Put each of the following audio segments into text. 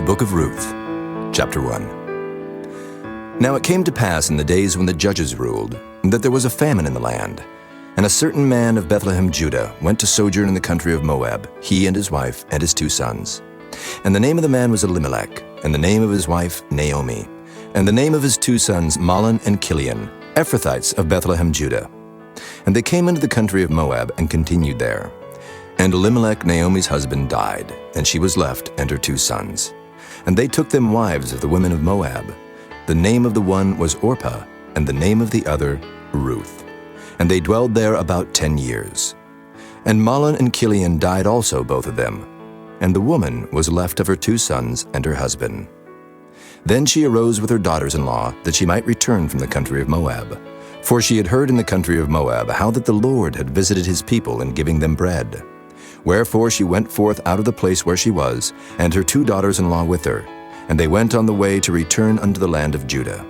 book of Ruth, chapter 1. Now it came to pass in the days when the judges ruled, that there was a famine in the land. And a certain man of Bethlehem, Judah, went to sojourn in the country of Moab, he and his wife and his 2 sons. And the name of the man was Elimelech, and the name of his wife Naomi, and the name of his 2 sons Mahlon and Chilion, Ephrathites of Bethlehem, Judah. And they came into the country of Moab and continued there. And Elimelech, Naomi's husband, died, and she was left and her 2 sons. And they took them wives of the women of Moab. The name of the one was Orpah, and the name of the other Ruth. And they dwelled there about 10 years. And Mahlon and Chilion died also, both of them. And the woman was left of her 2 sons and her husband. Then she arose with her daughters-in-law, that she might return from the country of Moab. For she had heard in the country of Moab how that the Lord had visited his people in giving them bread. Wherefore she went forth out of the place where she was, and her 2 daughters-in-law with her. And they went on the way to return unto the land of Judah.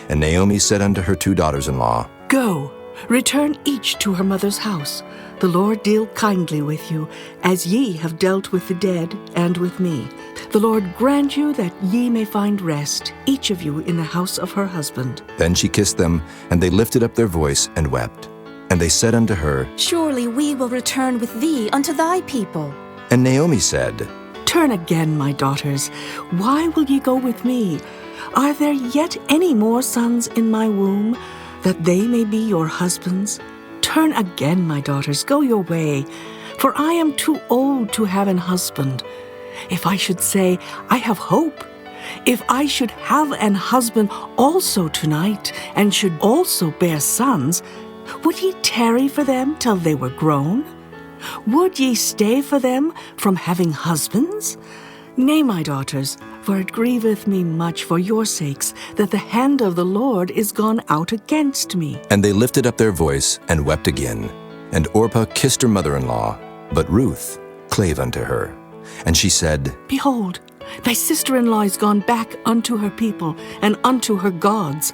And Naomi said unto her 2 daughters-in-law, Go, return each to her mother's house. The Lord deal kindly with you, as ye have dealt with the dead and with me. The Lord grant you that ye may find rest, each of you in the house of her husband. Then she kissed them, and they lifted up their voice and wept. And they said unto her, Surely we will return with thee unto thy people. And Naomi said, Turn again, my daughters. Why will ye go with me? Are there yet any more sons in my womb, that they may be your husbands? Turn again, my daughters, go your way, for I am too old to have an husband. If I should say, I have hope, if I should have an husband also tonight, and should also bear sons, would ye tarry for them till they were grown? Would ye stay for them from having husbands? Nay, my daughters, for it grieveth me much for your sakes that the hand of the Lord is gone out against me. And they lifted up their voice and wept again. And Orpah kissed her mother-in-law, but Ruth clave unto her. And she said, Behold, thy sister-in-law is gone back unto her people and unto her gods.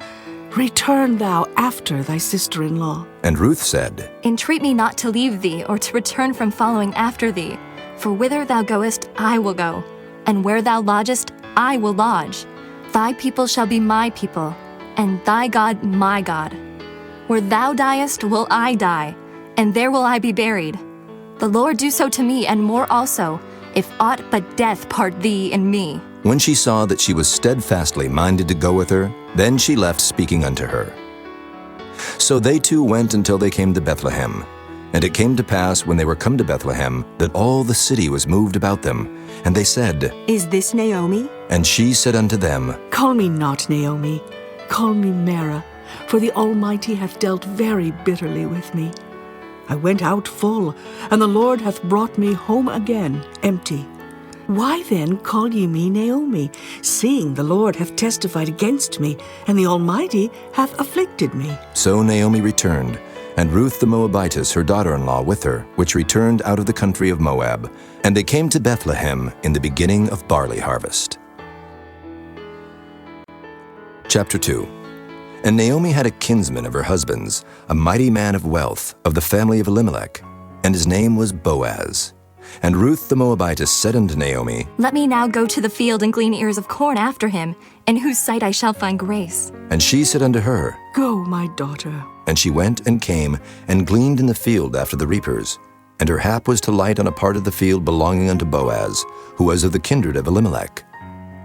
Return thou after thy sister-in-law. And Ruth said, Entreat me not to leave thee, or to return from following after thee. For whither thou goest, I will go, and where thou lodgest, I will lodge. Thy people shall be my people, and thy God my God. Where thou diest will I die, and there will I be buried. The Lord do so to me, and more also, if aught but death part thee and me. When she saw that she was steadfastly minded to go with her, then she left speaking unto her. So they 2 went until they came to Bethlehem. And it came to pass, when they were come to Bethlehem, that all the city was moved about them. And they said, Is this Naomi? And she said unto them, Call me not Naomi, call me Mara, for the Almighty hath dealt very bitterly with me. I went out full, and the Lord hath brought me home again empty. Why then call ye me Naomi, seeing the Lord hath testified against me, and the Almighty hath afflicted me? So Naomi returned, and Ruth the Moabitess, her daughter-in-law, with her, which returned out of the country of Moab. And they came to Bethlehem in the beginning of barley harvest. Chapter 2. And Naomi had a kinsman of her husband's, a mighty man of wealth, of the family of Elimelech, and his name was Boaz. And Ruth the Moabitess said unto Naomi, Let me now go to the field and glean ears of corn after him, in whose sight I shall find grace. And she said unto her, Go, my daughter. And she went and came, and gleaned in the field after the reapers. And her hap was to light on a part of the field belonging unto Boaz, who was of the kindred of Elimelech.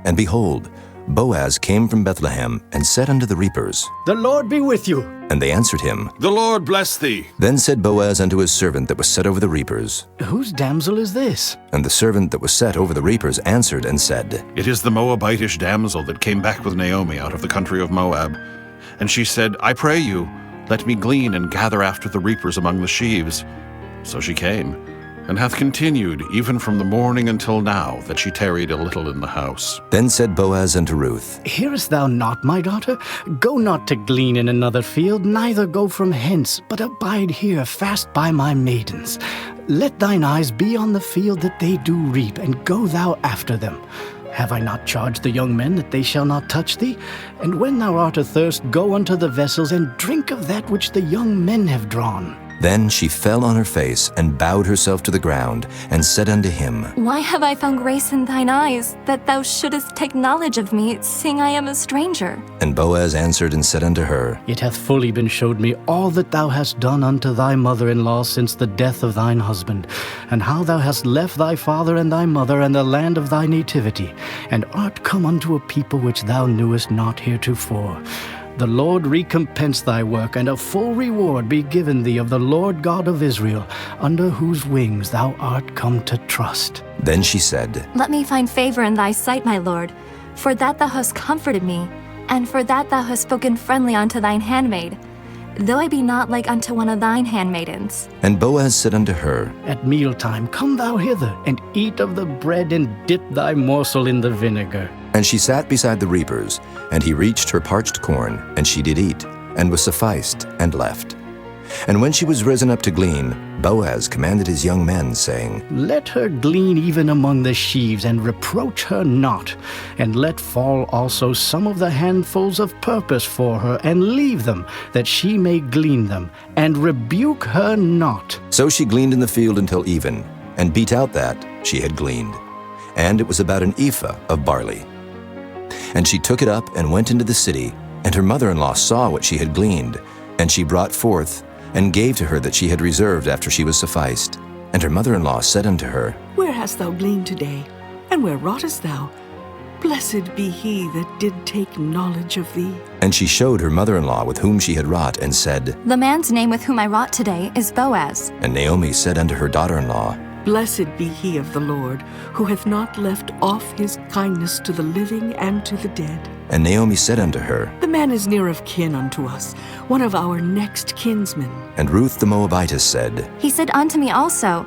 And behold, Boaz came from Bethlehem, and said unto the reapers, The Lord be with you. And they answered him, The Lord bless thee. Then said Boaz unto his servant that was set over the reapers. Whose damsel is this? And the servant that was set over the reapers answered and said, It is the Moabitish damsel that came back with Naomi out of the country of Moab. And she said, I pray you, let me glean and gather after the reapers among the sheaves. So she came, and hath continued even from the morning until now, that she tarried a little in the house. Then said Boaz unto Ruth, Hearest thou not, my daughter? Go not to glean in another field, neither go from hence, but abide here fast by my maidens. Let thine eyes be on the field that they do reap, and go thou after them. Have I not charged the young men that they shall not touch thee? And when thou art athirst, go unto the vessels, and drink of that which the young men have drawn. Then she fell on her face and bowed herself to the ground, and said unto him, Why have I found grace in thine eyes, that thou shouldest take knowledge of me, seeing I am a stranger? And Boaz answered and said unto her, It hath fully been showed me all that thou hast done unto thy mother-in-law since the death of thine husband, and how thou hast left thy father and thy mother and the land of thy nativity, and art come unto a people which thou knewest not heretofore. The Lord recompense thy work, and a full reward be given thee of the Lord God of Israel, under whose wings thou art come to trust. Then she said, Let me find favor in thy sight, my lord, for that thou hast comforted me, and for that thou hast spoken friendly unto thine handmaid, though I be not like unto one of thine handmaidens. And Boaz said unto her, At mealtime come thou hither, and eat of the bread, and dip thy morsel in the vinegar. And she sat beside the reapers, and he reached her parched corn, and she did eat, and was sufficed, and left. And when she was risen up to glean, Boaz commanded his young men, saying, Let her glean even among the sheaves, and reproach her not. And let fall also some of the handfuls of purpose for her, and leave them, that she may glean them, and rebuke her not. So she gleaned in the field until even, and beat out that she had gleaned. And it was about an ephah of barley. And she took it up and went into the city, and her mother-in-law saw what she had gleaned, and she brought forth, and gave to her that she had reserved after she was sufficed. And her mother-in-law said unto her, Where hast thou gleaned today? And where wroughtest thou? Blessed be he that did take knowledge of thee. And she showed her mother-in-law with whom she had wrought, and said, The man's name with whom I wrought today is Boaz. And Naomi said unto her daughter-in-law, Blessed be he of the Lord, who hath not left off his kindness to the living and to the dead. And Naomi said unto her, The man is near of kin unto us, one of our next kinsmen. And Ruth the Moabitess said, He said unto me also,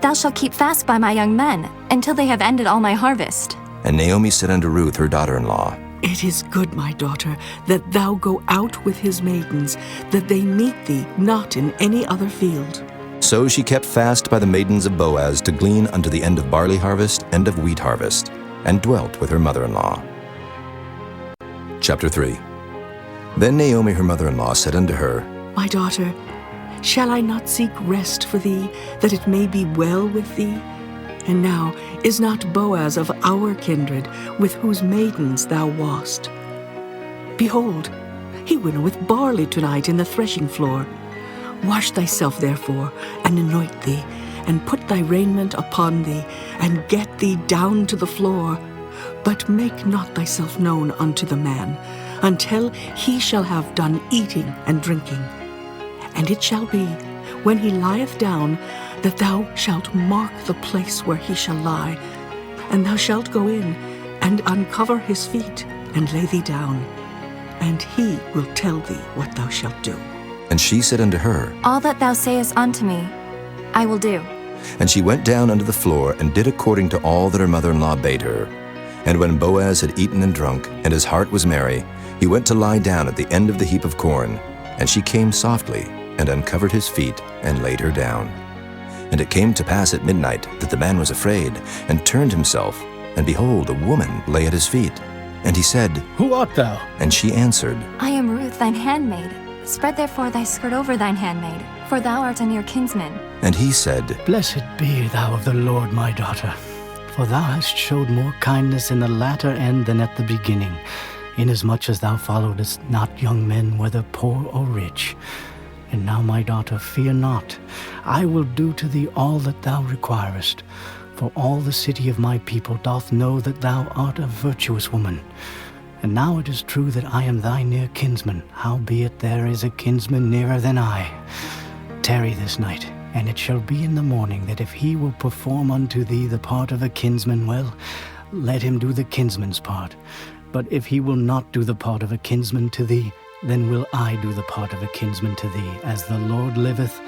Thou shalt keep fast by my young men, until they have ended all my harvest. And Naomi said unto Ruth her daughter-in-law, It is good, my daughter, that thou go out with his maidens, that they meet thee not in any other field. So she kept fast by the maidens of Boaz to glean unto the end of barley harvest and of wheat harvest, and dwelt with her mother-in-law. Chapter 3. Then Naomi her mother-in-law said unto her, My daughter, shall I not seek rest for thee, that it may be well with thee? And now is not Boaz of our kindred, with whose maidens thou wast? Behold, he winnoweth barley tonight in the threshing floor. Wash thyself therefore, and anoint thee, and put thy raiment upon thee, and get thee down to the floor. But make not thyself known unto the man, until he shall have done eating and drinking. And it shall be, when he lieth down, that thou shalt mark the place where he shall lie, and thou shalt go in, and uncover his feet, and lay thee down, and he will tell thee what thou shalt do. And she said unto her, All that thou sayest unto me, I will do. And she went down unto the floor, and did according to all that her mother-in-law bade her. And when Boaz had eaten and drunk, and his heart was merry, he went to lie down at the end of the heap of corn. And she came softly, and uncovered his feet, and laid her down. And it came to pass at midnight that the man was afraid, and turned himself, and behold, a woman lay at his feet. And he said, Who art thou? And she answered, I am Ruth thine handmaid. Spread therefore thy skirt over thine handmaid, for thou art a near kinsman. And he said, Blessed be thou of the Lord, my daughter, for thou hast showed more kindness in the latter end than at the beginning, inasmuch as thou followedst not young men, whether poor or rich. And now, my daughter, fear not. I will do to thee all that thou requirest. For all the city of my people doth know that thou art a virtuous woman. And now it is true that I am thy near kinsman, howbeit there is a kinsman nearer than I. Tarry this night, and it shall be in the morning that if he will perform unto thee the part of a kinsman, well, let him do the kinsman's part. But if he will not do the part of a kinsman to thee, then will I do the part of a kinsman to thee. As the Lord liveth,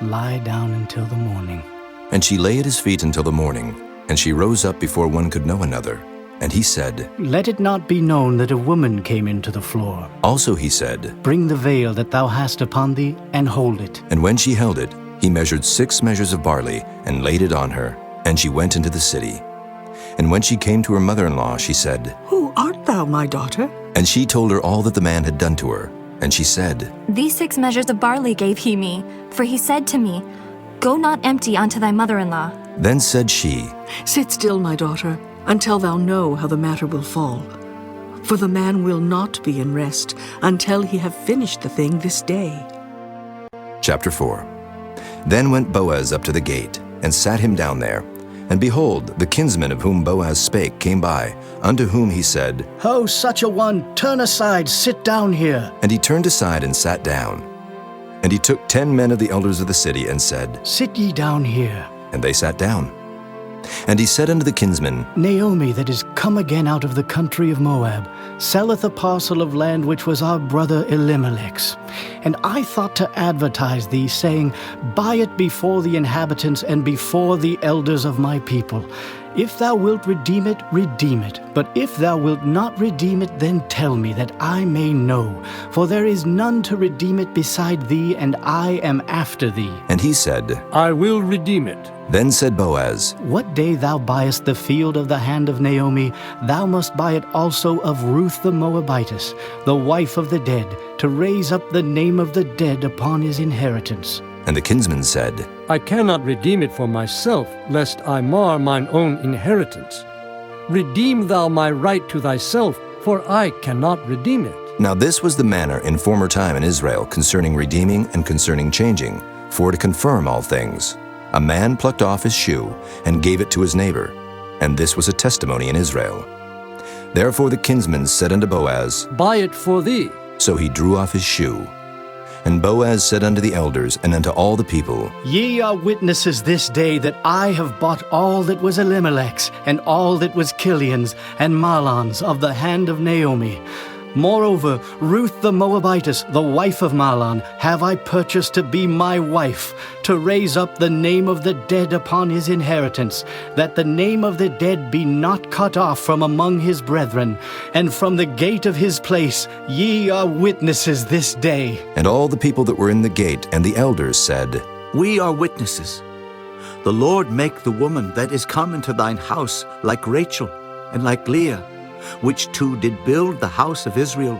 lie down until the morning. And she lay at his feet until the morning, and she rose up before one could know another. And he said, Let it not be known that a woman came into the floor. Also he said, Bring the veil that thou hast upon thee, and hold it. And when she held it, he measured 6 measures of barley, and laid it on her, and she went into the city. And when she came to her mother-in-law, she said, Who art thou, my daughter? And she told her all that the man had done to her. And she said, These 6 measures of barley gave he me, for he said to me, Go not empty unto thy mother-in-law. Then said she, Sit still, my daughter, until thou know how the matter will fall. For the man will not be in rest until he have finished the thing this day. Chapter 4. Then went Boaz up to the gate, and sat him down there. And behold, the kinsman of whom Boaz spake came by, unto whom he said, Ho, such a one, turn aside, sit down here. And he turned aside and sat down. And he took 10 men of the elders of the city, and said, Sit ye down here. And they sat down. And he said unto the kinsman, Naomi, that is come again out of the country of Moab, selleth a parcel of land which was our brother Elimelech's. And I thought to advertise thee, saying, Buy it before the inhabitants and before the elders of my people. If thou wilt redeem it, redeem it. But if thou wilt not redeem it, then tell me, that I may know. For there is none to redeem it beside thee, and I am after thee. And he said, I will redeem it. Then said Boaz, What day thou buyest the field of the hand of Naomi, thou must buy it also of Ruth the Moabitess, the wife of the dead, to raise up the name of the dead upon his inheritance. And the kinsman said, I cannot redeem it for myself, lest I mar mine own inheritance. Redeem thou my right to thyself, for I cannot redeem it. Now this was the manner in former time in Israel concerning redeeming and concerning changing, for to confirm all things. A man plucked off his shoe and gave it to his neighbor, and this was a testimony in Israel. Therefore the kinsman said unto Boaz, Buy it for thee. So he drew off his shoe. And Boaz said unto the elders and unto all the people, Ye are witnesses this day that I have bought all that was Elimelech's, and all that was Kilion's and Mahlon's of the hand of Naomi. Moreover, Ruth the Moabitess, the wife of Mahlon, have I purchased to be my wife, to raise up the name of the dead upon his inheritance, that the name of the dead be not cut off from among his brethren. And from the gate of his place ye are witnesses this day. And all the people that were in the gate and the elders said, We are witnesses. The Lord make the woman that is come into thine house like Rachel and like Leah, which two did build the house of Israel.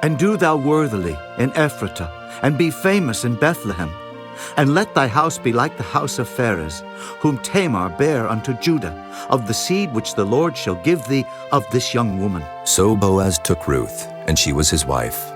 And do thou worthily in Ephratah, and be famous in Bethlehem. And let thy house be like the house of Pharez, whom Tamar bare unto Judah, of the seed which the Lord shall give thee of this young woman. So Boaz took Ruth, and she was his wife.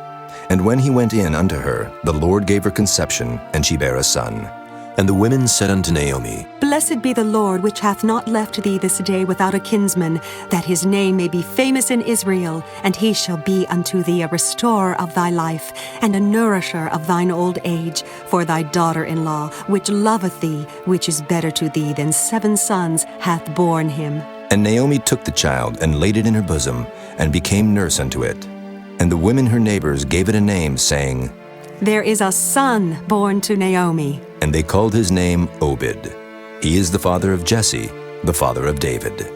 And when he went in unto her, the Lord gave her conception, and she bare a son. And the women said unto Naomi, Blessed be the Lord, which hath not left thee this day without a kinsman, that his name may be famous in Israel, and he shall be unto thee a restorer of thy life, and a nourisher of thine old age, for thy daughter-in-law, which loveth thee, which is better to thee than 7 sons, hath borne him. And Naomi took the child, and laid it in her bosom, and became nurse unto it. And the women her neighbors gave it a name, saying, There is a son born to Naomi. And they called his name Obed. He is the father of Jesse, the father of David.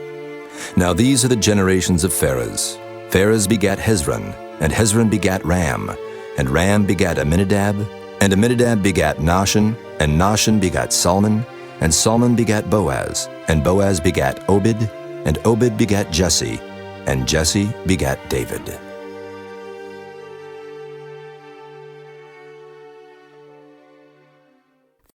Now these are the generations of Pharez. Pharez begat Hezron, and Hezron begat Ram, and Ram begat Amminadab, and Amminadab begat Nahshon, and Nahshon begat Salmon, and Salmon begat Boaz, and Boaz begat Obed, and Obed begat Jesse, and Jesse begat David.